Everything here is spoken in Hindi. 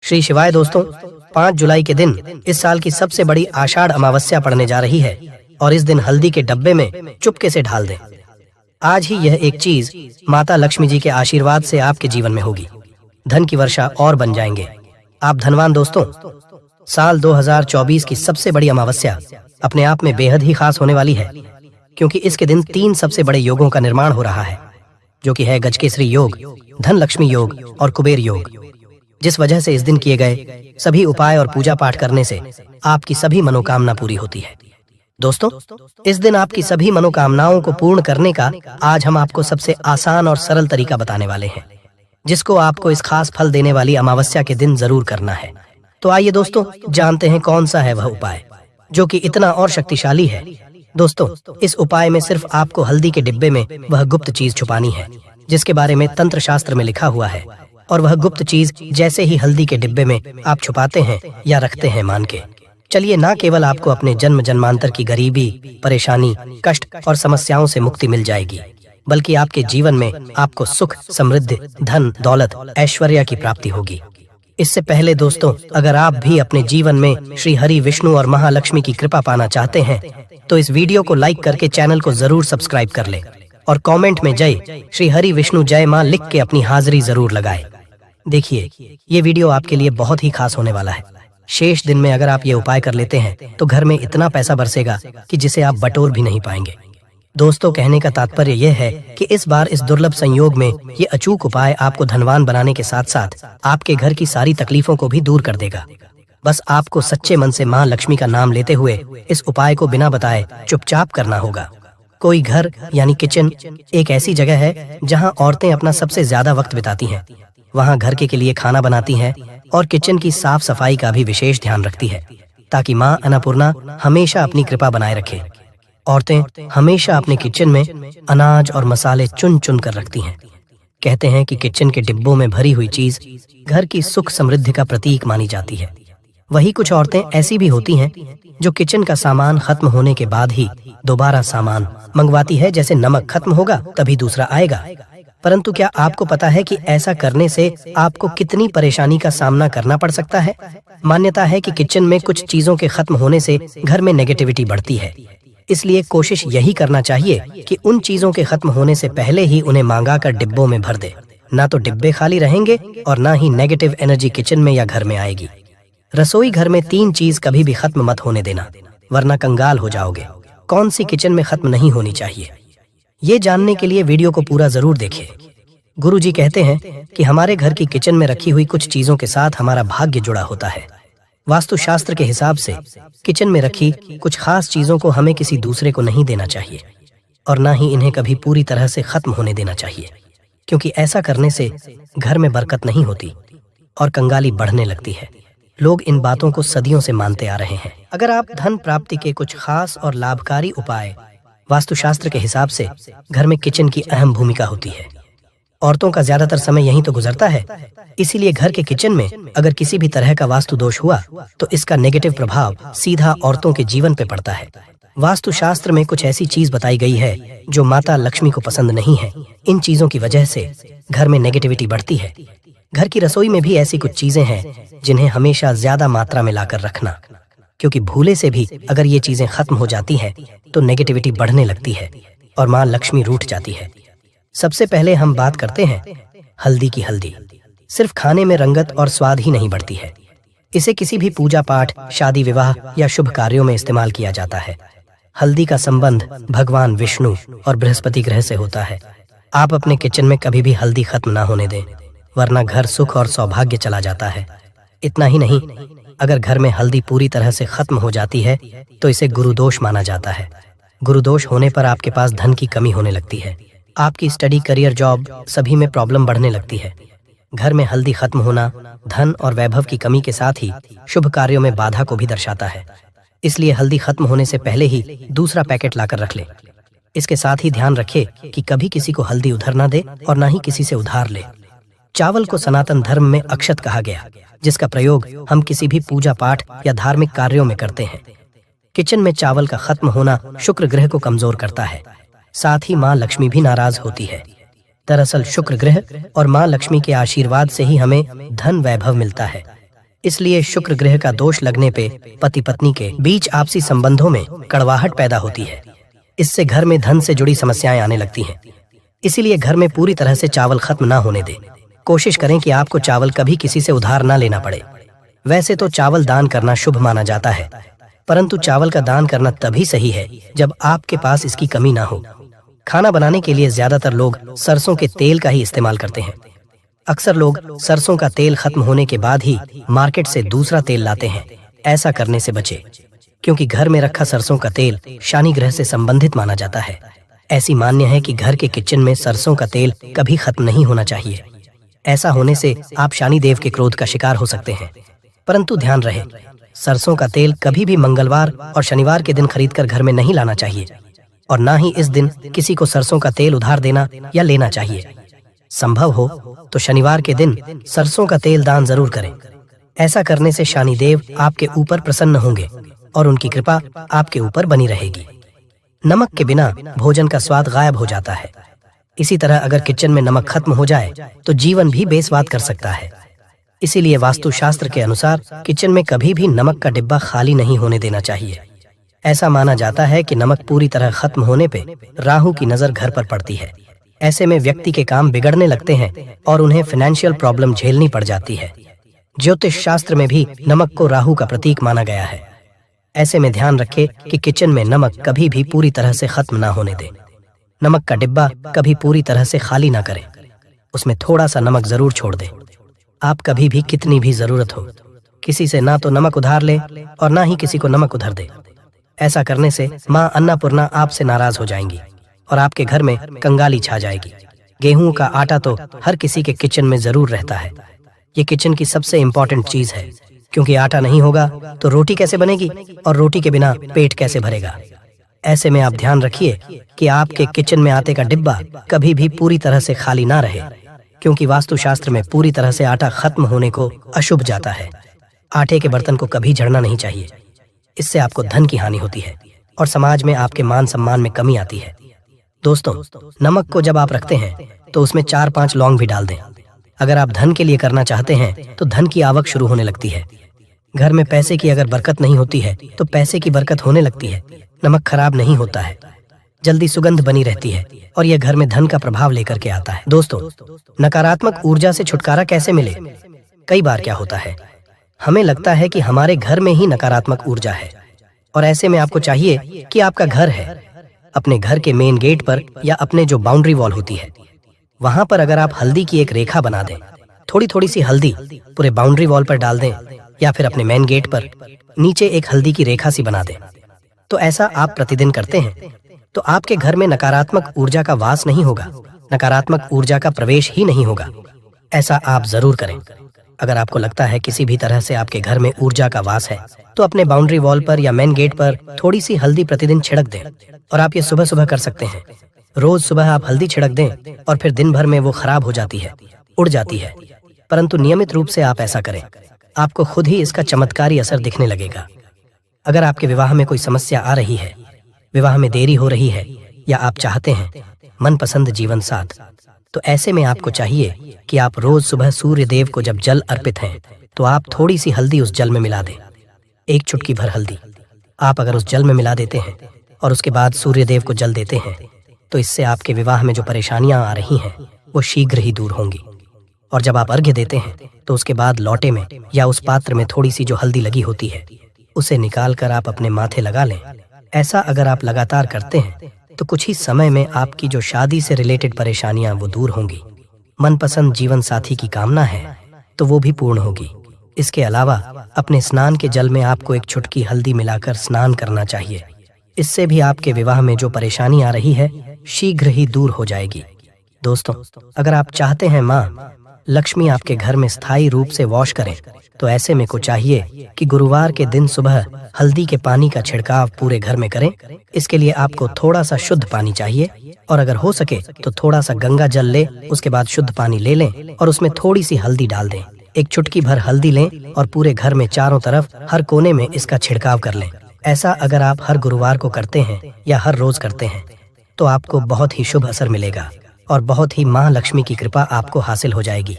श्री शिवाय दोस्तों, 5 जुलाई के दिन इस साल की सबसे बड़ी आषाढ़ अमावस्या पड़ने जा रही है और इस दिन हल्दी के डब्बे में चुपके से ढाल दें। आज ही यह एक चीज माता लक्ष्मी जी के आशीर्वाद से आपके जीवन में होगी। धन की वर्षा और बन जाएंगे, आप धनवान दोस्तों। साल 2024 की सबसे बड़ी अमावस्या अपने आप में बेहद ही खास होने वाली है, क्योंकि इसके दिन 3 सबसे बड़े योगों का निर्माण हो रहा है, जो कि है गजकेसरी योग, धन लक्ष्मी योग और कुबेर योग। जिस वजह से इस दिन किए गए सभी उपाय और पूजा पाठ करने से आपकी सभी मनोकामना पूरी होती है। दोस्तों, इस दिन आपकी सभी मनोकामनाओं को पूर्ण करने का आज हम आपको सबसे आसान और सरल तरीका बताने वाले हैं, जिसको आपको इस खास फल देने वाली अमावस्या के दिन जरूर करना है। तो आइए दोस्तों, जानते हैं कौन सा है वह उपाय जो कि इतना और शक्तिशाली है। दोस्तों, इस उपाय में सिर्फ आपको हल्दी के डिब्बे में वह गुप्त चीज छुपानी है जिसके बारे में तंत्र शास्त्र में लिखा हुआ है, और वह गुप्त चीज जैसे ही हल्दी के डिब्बे में आप छुपाते हैं या रखते हैं मान के चलिए, ना केवल आपको अपने जन्म जन्मांतर की गरीबी, परेशानी, कष्ट और समस्याओं से मुक्ति मिल जाएगी, बल्कि आपके जीवन में आपको सुख, समृद्धि, धन, दौलत, ऐश्वर्य की प्राप्ति होगी। इससे पहले दोस्तों, अगर आप भी अपने जीवन में श्री हरि विष्णु और महालक्ष्मी की कृपा पाना चाहते हैं तो इस वीडियो को लाइक करके चैनल को जरूर सब्सक्राइब कर ले और कमेंट में जय श्री हरि विष्णु जय मां लिख के अपनी हाजिरी जरूर लगाए। देखिए, ये वीडियो आपके लिए बहुत ही खास होने वाला है। शेष दिन में अगर आप ये उपाय कर लेते हैं तो घर में इतना पैसा बरसेगा कि जिसे आप बटोर भी नहीं पाएंगे। दोस्तों, कहने का तात्पर्य यह है कि इस बार इस दुर्लभ संयोग में ये अचूक उपाय आपको धनवान बनाने के साथ साथ आपके घर की सारी तकलीफों को भी दूर कर देगा। बस आपको सच्चे मन से मां लक्ष्मी का नाम लेते हुए इस उपाय को बिना बताए चुपचाप करना होगा। कोई घर यानी किचन एक ऐसी जगह है जहां औरतें अपना सबसे ज्यादा वक्त बिताती हैं। वहां घर के लिए खाना बनाती हैं और किचन की साफ सफाई का भी विशेष ध्यान रखती है, ताकि मां अन्नपूर्णा हमेशा अपनी कृपा बनाए रखे। औरतें हमेशा अपने किचन में अनाज और मसाले चुन चुन कर रखती हैं। कहते हैं कि किचन के डिब्बों में भरी हुई चीज घर की सुख समृद्धि का प्रतीक मानी जाती है। वही कुछ औरतें ऐसी भी होती हैं जो किचन का सामान खत्म होने के बाद ही दोबारा सामान मंगवाती है, जैसे नमक खत्म होगा तभी दूसरा आएगा। परंतु क्या आपको पता है कि ऐसा करने से आपको कितनी परेशानी का सामना करना पड़ सकता है? मान्यता है कि किचन में कुछ चीजों के खत्म होने से घर में नेगेटिविटी बढ़ती है, इसलिए कोशिश यही करना चाहिए कि उन चीजों के खत्म होने से पहले ही उन्हें मांगा कर डिब्बों में भर दे। ना तो डिब्बे खाली रहेंगे और ना ही नेगेटिव एनर्जी किचन में या घर में आएगी। रसोई घर में 3 चीज कभी भी खत्म मत होने देना, वरना कंगाल हो जाओगे। कौन सी किचन में खत्म नहीं होनी चाहिए, ये जानने के लिए वीडियो को पूरा जरूर देखिए। गुरुजी कहते हैं कि हमारे घर की किचन में रखी हुई कुछ चीजों के साथ हमारा भाग्य जुड़ा होता है। वास्तुशास्त्र के हिसाब से किचन में रखी कुछ खास चीजों को हमें किसी दूसरे को नहीं देना चाहिए और ना ही इन्हें कभी पूरी तरह से खत्म होने देना चाहिए, क्योंकि ऐसा करने से घर में बरकत नहीं होती और कंगाली बढ़ने लगती है। लोग इन बातों को सदियों से मानते आ रहे हैं। अगर आप धन प्राप्ति के कुछ खास और लाभकारी उपाय वास्तुशास्त्र के हिसाब से घर में किचन की अहम भूमिका होती है। औरतों का ज्यादातर समय यहीं तो गुजरता है, इसीलिए घर के किचन में अगर किसी भी तरह का वास्तु दोष हुआ तो इसका नेगेटिव प्रभाव सीधा औरतों के जीवन पे पड़ता है। वास्तुशास्त्र में कुछ ऐसी चीज बताई गई है जो माता लक्ष्मी को पसंद नहीं है। इन चीजों की वजह से घर में नेगेटिविटी बढ़ती है। घर की रसोई में भी ऐसी कुछ चीजें हैं जिन्हें हमेशा ज्यादा मात्रा में लाकर रखना, क्योंकि भूले से भी अगर ये चीजें खत्म हो जाती हैं तो नेगेटिविटी बढ़ने लगती है और मां लक्ष्मी रूठ जाती है। सबसे पहले हम बात करते हैं हल्दी की। हल्दी सिर्फ खाने में रंगत और स्वाद ही नहीं बढ़ती है, इसे किसी भी पूजा पाठ, शादी विवाह या शुभ कार्यों में इस्तेमाल किया जाता है। हल्दी का संबंध भगवान विष्णु और बृहस्पति ग्रह से होता है। आप अपने किचन में कभी भी हल्दी खत्म ना होने दें, वरना घर सुख और सौभाग्य चला जाता है। इतना ही नहीं, अगर घर में हल्दी पूरी तरह से खत्म हो जाती है तो इसे गुरुदोष माना जाता है। गुरुदोष होने पर आपके पास धन की कमी होने लगती है। आपकी स्टडी, करियर, जॉब सभी में प्रॉब्लम बढ़ने लगती है। घर में हल्दी खत्म होना धन और वैभव की कमी के साथ ही शुभ कार्यों में बाधा को भी दर्शाता है। इसलिए हल्दी खत्म होने से पहले ही दूसरा पैकेट लाकर रख ले। इसके साथ ही ध्यान रखे कि कभी किसी को हल्दी उधार ना दे और ना ही किसी से उधार ले। चावल को सनातन धर्म में अक्षत कहा गया, जिसका प्रयोग हम किसी भी पूजा पाठ या धार्मिक कार्यों में करते हैं। किचन में चावल का खत्म होना शुक्र ग्रह को कमजोर करता है, साथ ही मां लक्ष्मी भी नाराज होती है। दरअसल शुक्र ग्रह और मां लक्ष्मी के आशीर्वाद से ही हमें धन वैभव मिलता है। इसलिए शुक्र ग्रह का दोष लगने पे पति पत्नी के बीच आपसी संबंधों में कड़वाहट पैदा होती है। इससे घर में धन से जुड़ी समस्याएं आने लगती हैं। इसीलिए घर में पूरी तरह से चावल खत्म ना होने दें। कोशिश करें कि आपको चावल कभी किसी से उधार ना लेना पड़े। वैसे तो चावल दान करना शुभ माना जाता है, परंतु चावल का दान करना तभी सही है जब आपके पास इसकी कमी ना हो। खाना बनाने के लिए ज्यादातर लोग सरसों के तेल का ही इस्तेमाल करते हैं। अक्सर लोग सरसों का तेल खत्म होने के बाद ही मार्केट से दूसरा तेल लाते हैं। ऐसा करने से बचे, क्योंकि घर में रखा सरसों का तेल शनि ग्रह से संबंधित माना जाता है। ऐसी मान्य है कि घर के किचन में सरसों का तेल कभी खत्म नहीं होना चाहिए। ऐसा होने से आप शनि देव के क्रोध का शिकार हो सकते हैं। परंतु ध्यान रहे, सरसों का तेल कभी भी मंगलवार और शनिवार के दिन खरीदकर घर में नहीं लाना चाहिए, और ना ही इस दिन किसी को सरसों का तेल उधार देना या लेना चाहिए। संभव हो तो शनिवार के दिन सरसों का तेल दान जरूर करें। ऐसा करने से शनि देव आपके ऊपर प्रसन्न होंगे और उनकी कृपा आपके ऊपर बनी रहेगी। नमक के बिना भोजन का स्वाद गायब हो जाता है। इसी तरह अगर किचन में नमक खत्म हो जाए तो जीवन भी बेस्वाद कर सकता है। इसीलिए वास्तुशास्त्र के अनुसार किचन में कभी भी नमक का डिब्बा खाली नहीं होने देना चाहिए। ऐसा माना जाता है कि नमक पूरी तरह खत्म होने पे राहु की नजर घर पर पड़ती है। ऐसे में व्यक्ति के काम बिगड़ने लगते हैं और उन्हें फाइनेंशियल प्रॉब्लम झेलनी पड़ जाती है। ज्योतिष शास्त्र में भी नमक को राहु का प्रतीक माना गया है। ऐसे में ध्यान रखें कि किचन में नमक कभी भी पूरी तरह से खत्म ना होने दें। नमक का डिब्बा कभी पूरी तरह से खाली ना करें, उसमें थोड़ा सा नमक जरूर छोड़ दें। आप कभी भी कितनी भी जरूरत हो किसी से ना तो नमक उधार ले और ना ही किसी को नमक उधार दे। ऐसा करने से माँ अन्नपूर्णा आपसे नाराज हो जाएंगी और आपके घर में कंगाली छा जाएगी। गेहूं का आटा तो हर किसी के किचन में जरूर रहता है। ये किचन की सबसे इम्पोर्टेंट चीज है, क्योंकि आटा नहीं होगा तो रोटी कैसे बनेगी और रोटी के बिना पेट कैसे भरेगा। ऐसे में आप ध्यान रखिए कि आपके किचन में आटे का डिब्बा कभी भी पूरी तरह से खाली ना रहे, क्योंकि वास्तुशास्त्र में पूरी तरह से आटा खत्म होने को अशुभ जाता है। आटे के बर्तन को कभी जड़ना नहीं चाहिए, इससे आपको धन की हानि होती है और समाज में आपके मान सम्मान में कमी आती है। दोस्तों, नमक को जब आप रखते हैं तो उसमें 4-5 लौंग भी डाल दें। अगर आप धन के लिए करना चाहते हैं तो धन की आवक शुरू होने लगती है। घर में पैसे की अगर बरकत नहीं होती है तो पैसे की बरकत होने लगती है। नमक खराब नहीं होता है, जल्दी सुगंध बनी रहती है और यह घर में धन का प्रभाव लेकर के आता है। दोस्तों, नकारात्मक ऊर्जा से छुटकारा कैसे मिले? कई बार क्या होता है, हमें लगता है कि हमारे घर में ही नकारात्मक ऊर्जा है, और ऐसे में आपको चाहिए कि आपका घर है, अपने घर के मेन गेट पर या अपने जो बाउंड्री वॉल होती है वहां पर अगर आप हल्दी की एक रेखा बना दें, थोड़ी थोड़ी सी हल्दी पूरे बाउंड्री वॉल पर डाल दें, या फिर अपने मेन गेट पर नीचे एक हल्दी की रेखा सी बना दें, तो ऐसा आप प्रतिदिन करते हैं तो आपके घर में नकारात्मक ऊर्जा का वास नहीं होगा, नकारात्मक ऊर्जा का प्रवेश ही नहीं होगा। ऐसा आप जरूर करें। अगर आपको लगता है किसी भी तरह से आपके घर में ऊर्जा का वास है तो अपने बाउंड्री वॉल पर या मेन गेट पर थोड़ी सी हल्दी प्रतिदिन छिड़क दें, और आप ये सुबह सुबह कर सकते हैं। रोज सुबह आप हल्दी छिड़क दें और फिर दिन भर में वो खराब हो जाती है, उड़ जाती है, परंतु नियमित रूप से आप ऐसा करें, आपको खुद ही इसका चमत्कारी असर दिखने लगेगा। अगर आपके विवाह में कोई समस्या आ रही है, विवाह में देरी हो रही है, या आप चाहते हैं मनपसंद जीवन साथ, तो ऐसे में आपको चाहिए कि आप रोज सुबह सूर्य देव को जब जल अर्पित है तो आप थोड़ी सी हल्दी उस जल में मिला दें। एक चुटकी भर हल्दी आप अगर उस जल में मिला देते हैं और उसके बाद सूर्य देव को जल देते हैं तो इससे आपके विवाह में जो परेशानियां आ रही हैं वो शीघ्र ही दूर होंगी। और जब आप अर्घ्य देते हैं तो उसके बाद लौटे में या उस पात्र में थोड़ी सी जो हल्दी लगी होती है उसे निकाल कर आप अपने माथे लगा लें। ऐसा अगर आप लगातार करते हैं तो कुछ ही समय में आपकी जो शादी से रिलेटेड परेशानियां वो दूर होंगी। मनपसंद जीवन साथी की कामना है तो वो भी पूर्ण होगी। इसके अलावा अपने स्नान के जल में आपको एक चुटकी हल्दी मिलाकर स्नान करना चाहिए। इससे भी आपके विवाह में जो परेशानी आ रही है शीघ्र ही दूर हो जाएगी। दोस्तों, अगर आप चाहते हैं माँ लक्ष्मी आपके घर में स्थायी रूप से वॉश करें तो ऐसे में को चाहिए कि गुरुवार के दिन सुबह हल्दी के पानी का छिड़काव पूरे घर में करें। इसके लिए आपको थोड़ा सा शुद्ध पानी चाहिए, और अगर हो सके तो थोड़ा सा गंगा जल ले, उसके बाद शुद्ध पानी ले लें और उसमें थोड़ी सी हल्दी डाल दें। एक चुटकी भर हल्दी लें और पूरे घर में चारों तरफ हर कोने में इसका छिड़काव कर लें। ऐसा अगर आप हर गुरुवार को करते हैं या हर रोज करते हैं तो आपको बहुत ही शुभ असर मिलेगा और बहुत ही माँ लक्ष्मी की कृपा आपको हासिल हो जाएगी।